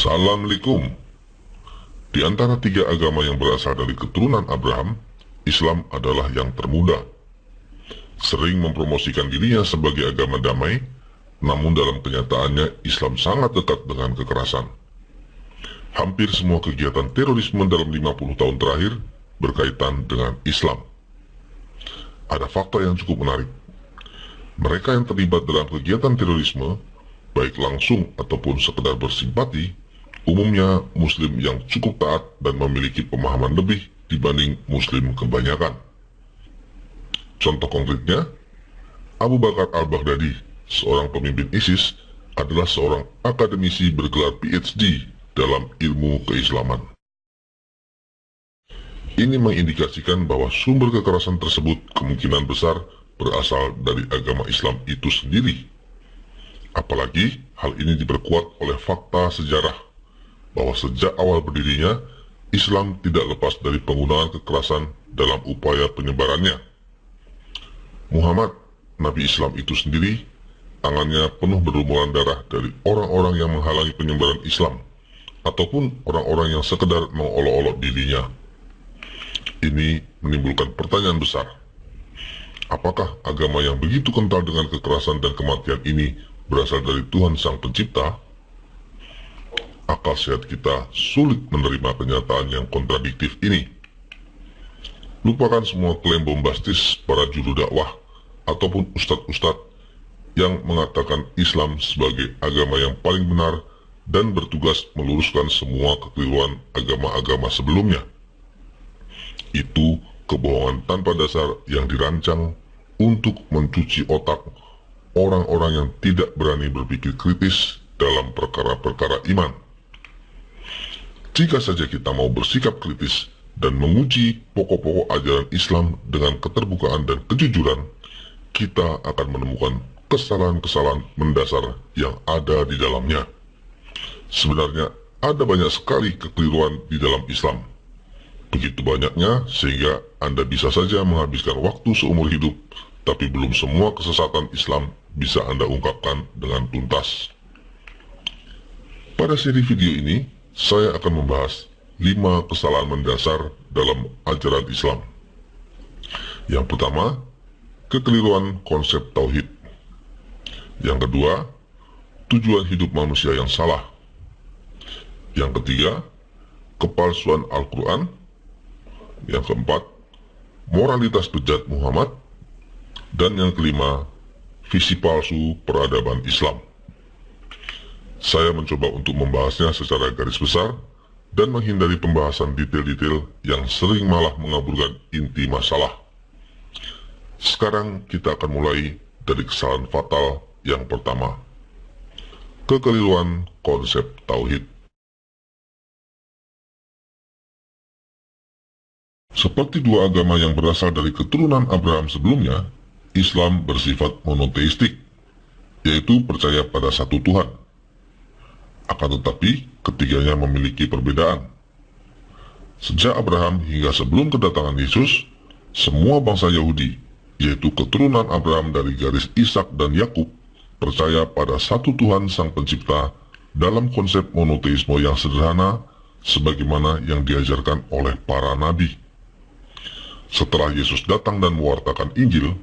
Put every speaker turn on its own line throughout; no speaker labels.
Assalamualaikum. Di antara tiga agama yang berasal dari keturunan Abraham, Islam adalah yang termuda. Sering mempromosikan dirinya sebagai agama damai, namun dalam kenyataannya Islam sangat dekat dengan kekerasan. Hampir semua kegiatan terorisme dalam 50 tahun terakhir berkaitan dengan Islam. Ada fakta yang cukup menarik. Mereka yang terlibat dalam kegiatan terorisme, baik langsung ataupun sekedar bersimpati, umumnya Muslim yang cukup taat dan memiliki pemahaman lebih dibanding Muslim kebanyakan. Contoh konkretnya, Abu Bakar al-Baghdadi, seorang pemimpin ISIS, adalah seorang akademisi bergelar PhD dalam ilmu keislaman. Ini mengindikasikan bahwa sumber kekerasan tersebut kemungkinan besar berasal dari agama Islam itu sendiri. Apalagi hal ini diperkuat oleh fakta sejarah bahwa sejak awal berdirinya, Islam tidak lepas dari penggunaan kekerasan dalam upaya penyebarannya. Muhammad, Nabi Islam itu sendiri, tangannya penuh berlumuran darah dari orang-orang yang menghalangi penyebaran Islam, ataupun orang-orang yang sekedar mengolok-olok dirinya. Ini menimbulkan pertanyaan besar. Apakah agama yang begitu kental dengan kekerasan dan kematian ini berasal dari Tuhan Sang Pencipta? Akal sehat kita sulit menerima kenyataan yang kontradiktif ini. Lupakan semua klaim bombastis para juru dakwah ataupun ustadz-ustadz yang mengatakan Islam sebagai agama yang paling benar dan bertugas meluruskan semua kekeliruan agama-agama sebelumnya. Itu kebohongan tanpa dasar yang dirancang untuk mencuci otak orang-orang yang tidak berani berpikir kritis dalam perkara-perkara iman. Jika saja kita mau bersikap kritis dan menguji pokok-pokok ajaran Islam dengan keterbukaan dan kejujuran, kita akan menemukan kesalahan-kesalahan mendasar yang ada di dalamnya. Sebenarnya ada banyak sekali kekeliruan di dalam Islam. Begitu banyaknya sehingga Anda bisa saja menghabiskan waktu seumur hidup, tapi belum semua kesesatan Islam bisa Anda ungkapkan dengan tuntas. Pada seri video ini, saya akan membahas 5 kesalahan mendasar dalam ajaran Islam. Yang pertama, kekeliruan konsep tauhid. Yang kedua, tujuan hidup manusia yang salah. Yang ketiga, kepalsuan Al-Quran. Yang keempat, moralitas bejat Muhammad. Dan yang kelima, visi palsu peradaban Islam. Saya mencoba untuk membahasnya secara garis besar dan menghindari pembahasan detail-detail yang sering malah mengaburkan inti masalah. Sekarang kita akan mulai dari kesalahan fatal yang pertama. Kekeliruan konsep tauhid. Seperti dua agama yang berasal dari keturunan Abraham sebelumnya, Islam bersifat monoteistik, yaitu percaya pada satu Tuhan. Akan tetapi, ketiganya memiliki perbedaan. Sejak Abraham hingga sebelum kedatangan Yesus, semua bangsa Yahudi, yaitu keturunan Abraham dari garis Ishak dan Yakub, percaya pada satu Tuhan Sang Pencipta dalam konsep monoteisme yang sederhana sebagaimana yang diajarkan oleh para nabi. Setelah Yesus datang dan mewartakan Injil,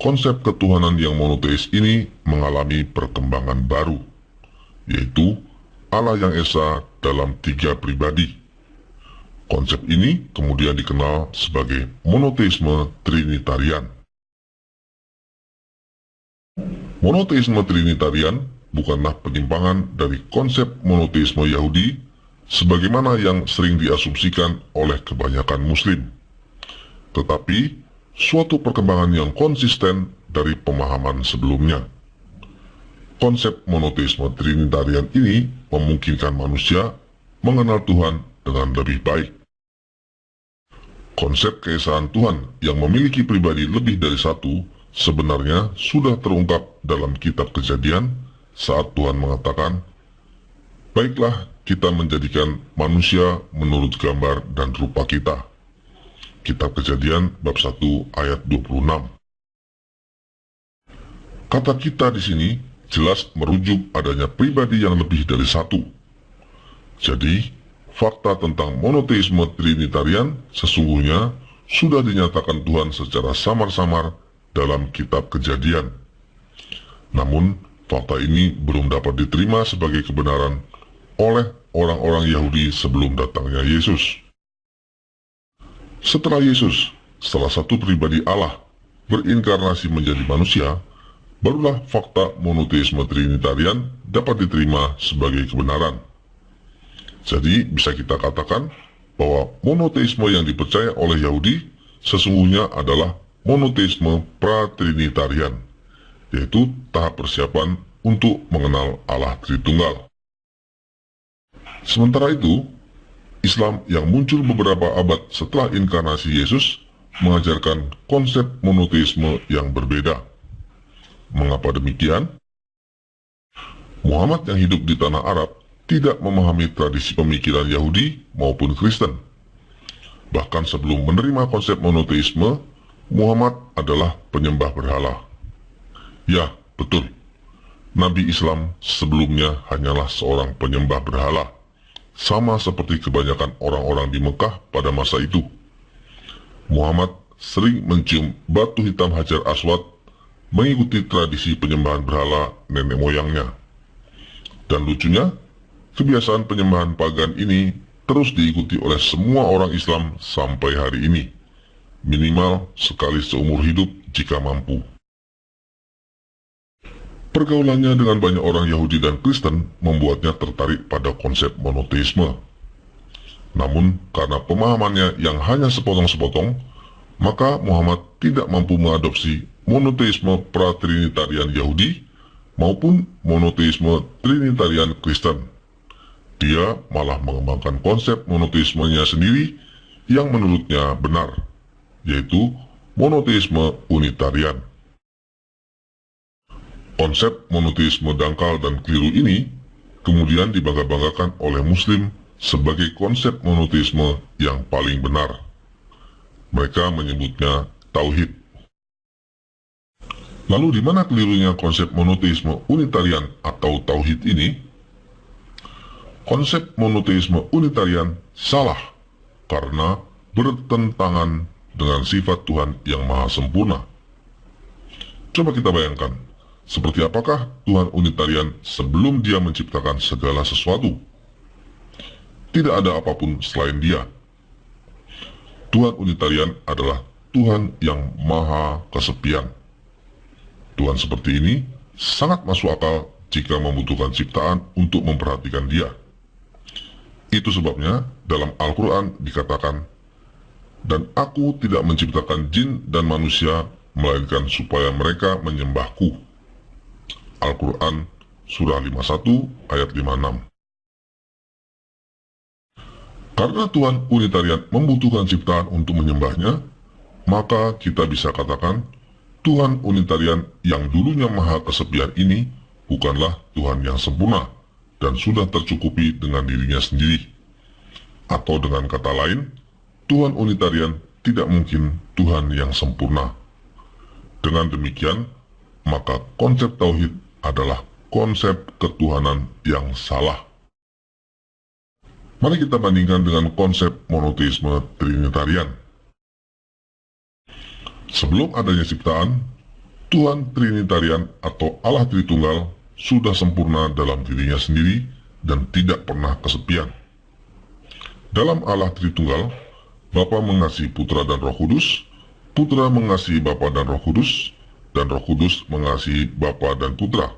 konsep ketuhanan yang monoteis ini mengalami perkembangan baru, yaitu Allah yang Esa dalam 3 pribadi. Konsep ini kemudian dikenal sebagai monoteisme trinitarian. Monoteisme trinitarian bukanlah penyimpangan dari konsep monoteisme Yahudi sebagaimana yang sering diasumsikan oleh kebanyakan Muslim, tetapi suatu perkembangan yang konsisten dari pemahaman sebelumnya. Konsep monoteisme trinitarian ini memungkinkan manusia mengenal Tuhan dengan lebih baik. Konsep keesaan Tuhan yang memiliki pribadi lebih dari satu sebenarnya sudah terungkap dalam kitab Kejadian saat Tuhan mengatakan, "Baiklah kita menjadikan manusia menurut gambar dan rupa kita." Kitab Kejadian bab 1 ayat 26. Kata kita di sini jelas merujuk adanya pribadi yang lebih dari satu. Jadi, fakta tentang monoteisme Trinitarian sesungguhnya sudah dinyatakan Tuhan secara samar-samar dalam kitab Kejadian. Namun, fakta ini belum dapat diterima sebagai kebenaran oleh orang-orang Yahudi sebelum datangnya Yesus. Setelah Yesus, salah satu pribadi Allah, berinkarnasi menjadi manusia, barulah fakta monoteisme Trinitarian dapat diterima sebagai kebenaran. Jadi bisa kita katakan bahwa monoteisme yang dipercaya oleh Yahudi sesungguhnya adalah monoteisme pra-Trinitarian, yaitu tahap persiapan untuk mengenal Allah Tritunggal. Sementara itu, Islam yang muncul beberapa abad setelah inkarnasi Yesus mengajarkan konsep monoteisme yang berbeda. Mengapa demikian? Muhammad yang hidup di tanah Arab tidak memahami tradisi pemikiran Yahudi maupun Kristen. Bahkan sebelum menerima konsep monoteisme, Muhammad adalah penyembah berhala. Ya, betul. Nabi Islam sebelumnya hanyalah seorang penyembah berhala, sama seperti kebanyakan orang-orang di Mekah pada masa itu. Muhammad sering mencium batu hitam Hajar Aswad mengikuti tradisi penyembahan berhala nenek moyangnya. Dan lucunya, kebiasaan penyembahan pagan ini terus diikuti oleh semua orang Islam sampai hari ini, minimal sekali seumur hidup jika mampu. Pergaulannya dengan banyak orang Yahudi dan Kristen membuatnya tertarik pada konsep monoteisme. Namun, karena pemahamannya yang hanya sepotong-sepotong, maka Muhammad tidak mampu mengadopsi monoteisme pra-Trinitarian Yahudi maupun monoteisme Trinitarian Kristen. Dia malah mengembangkan konsep monoteismenya sendiri yang menurutnya benar, yaitu monoteisme unitarian. Konsep monoteisme dangkal dan keliru ini kemudian dibangga-banggakan oleh Muslim sebagai konsep monoteisme yang paling benar. Mereka menyebutnya tauhid. Lalu di mana kelirunya konsep monoteisme unitarian atau tauhid ini? Konsep monoteisme unitarian salah karena bertentangan dengan sifat Tuhan yang maha sempurna. Coba kita bayangkan, seperti apakah Tuhan unitarian sebelum Dia menciptakan segala sesuatu? Tidak ada apapun selain Dia. Tuhan unitarian adalah Tuhan yang maha kesepian. Tuhan seperti ini sangat masuk akal jika membutuhkan ciptaan untuk memperhatikan Dia. Itu sebabnya dalam Al-Quran dikatakan, "Dan aku tidak menciptakan jin dan manusia, melainkan supaya mereka menyembahku." Al-Quran Surah 51 ayat 56. Karena Tuhan unitarian membutuhkan ciptaan untuk menyembahnya, maka kita bisa katakan Tuhan unitarian yang dulunya maha kesepian ini bukanlah Tuhan yang sempurna dan sudah tercukupi dengan dirinya sendiri. Atau dengan kata lain, Tuhan unitarian tidak mungkin Tuhan yang sempurna. Dengan demikian, maka konsep tauhid adalah konsep ketuhanan yang salah. Mari kita bandingkan dengan konsep monoteisme Trinitarian. Sebelum adanya ciptaan, Tuhan Trinitarian atau Allah Tritunggal sudah sempurna dalam dirinya sendiri dan tidak pernah kesepian. Dalam Allah Tritunggal, Bapa mengasihi Putra dan Roh Kudus, Putra mengasihi Bapa dan Roh Kudus mengasihi Bapa dan Putra.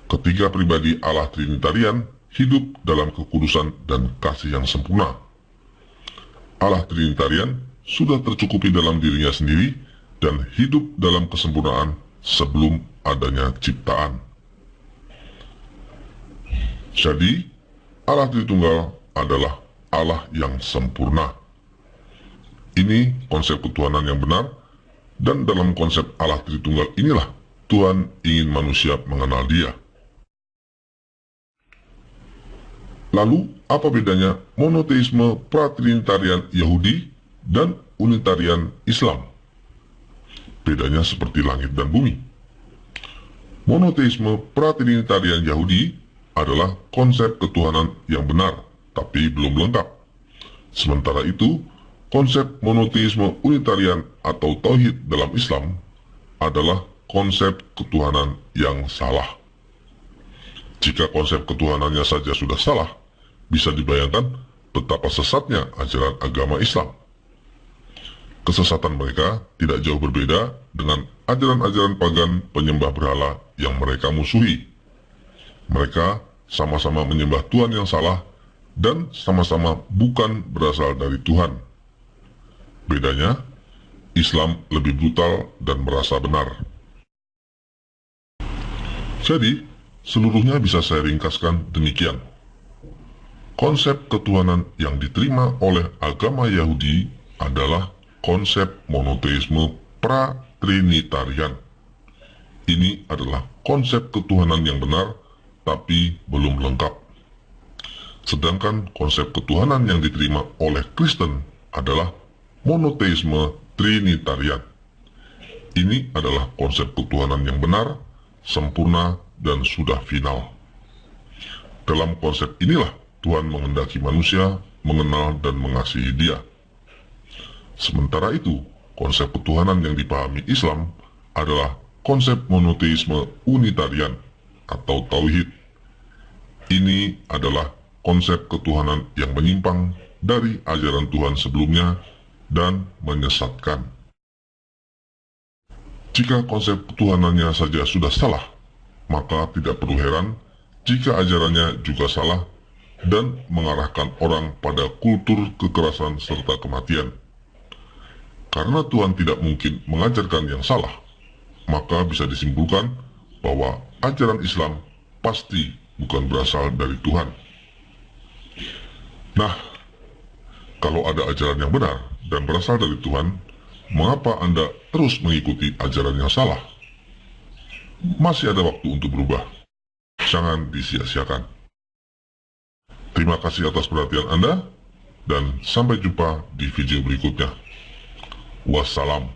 Ketiga pribadi Allah Trinitarian hidup dalam kekudusan dan kasih yang sempurna. Allah Trinitarian sudah tercukupi dalam dirinya sendiri dan hidup dalam kesempurnaan sebelum adanya ciptaan. Jadi, Allah Tritunggal adalah Allah yang sempurna. Ini konsep ketuhanan yang benar, dan dalam konsep Allah Tritunggal inilah Tuhan ingin manusia mengenal Dia. Lalu, apa bedanya monoteisme pra-Trinitarian Yahudi dan unitarian Islam? Bedanya seperti langit dan bumi. Monoteisme pra-Trinitarian Yahudi adalah konsep ketuhanan yang benar, tapi belum lengkap. Sementara itu, konsep monoteisme unitarian atau tauhid dalam Islam adalah konsep ketuhanan yang salah. Jika konsep ketuhanannya saja sudah salah, bisa dibayangkan betapa sesatnya ajaran agama Islam. Kesesatan mereka tidak jauh berbeda dengan ajaran-ajaran pagan penyembah berhala yang mereka musuhi. Mereka sama-sama menyembah Tuhan yang salah dan sama-sama bukan berasal dari Tuhan. Bedanya, Islam lebih brutal dan merasa benar. Jadi, seluruhnya bisa saya ringkaskan demikian. Konsep ketuhanan yang diterima oleh agama Yahudi adalah konsep monoteisme pra-trinitarian. Ini adalah konsep ketuhanan yang benar, tapi belum lengkap. Sedangkan konsep ketuhanan yang diterima oleh Kristen adalah monoteisme trinitarian. Ini adalah konsep ketuhanan yang benar, sempurna, dan sudah final. Dalam konsep inilah Tuhan menghendaki manusia mengenal dan mengasihi Dia. Sementara itu, konsep ketuhanan yang dipahami Islam adalah konsep monoteisme unitarian atau tauhid. Ini adalah konsep ketuhanan yang menyimpang dari ajaran Tuhan sebelumnya dan menyesatkan. Jika konsep ketuhanannya saja sudah salah, maka tidak perlu heran jika ajarannya juga salah dan mengarahkan orang pada kultur kekerasan serta kematian. Karena Tuhan tidak mungkin mengajarkan yang salah, maka bisa disimpulkan bahwa ajaran Islam pasti bukan berasal dari Tuhan. Nah, kalau ada ajaran yang benar dan berasal dari Tuhan, mengapa Anda terus mengikuti ajaran yang salah? Masih ada waktu untuk berubah. Jangan disia-siakan. Terima kasih atas perhatian Anda, dan sampai jumpa di video berikutnya. Wassalam.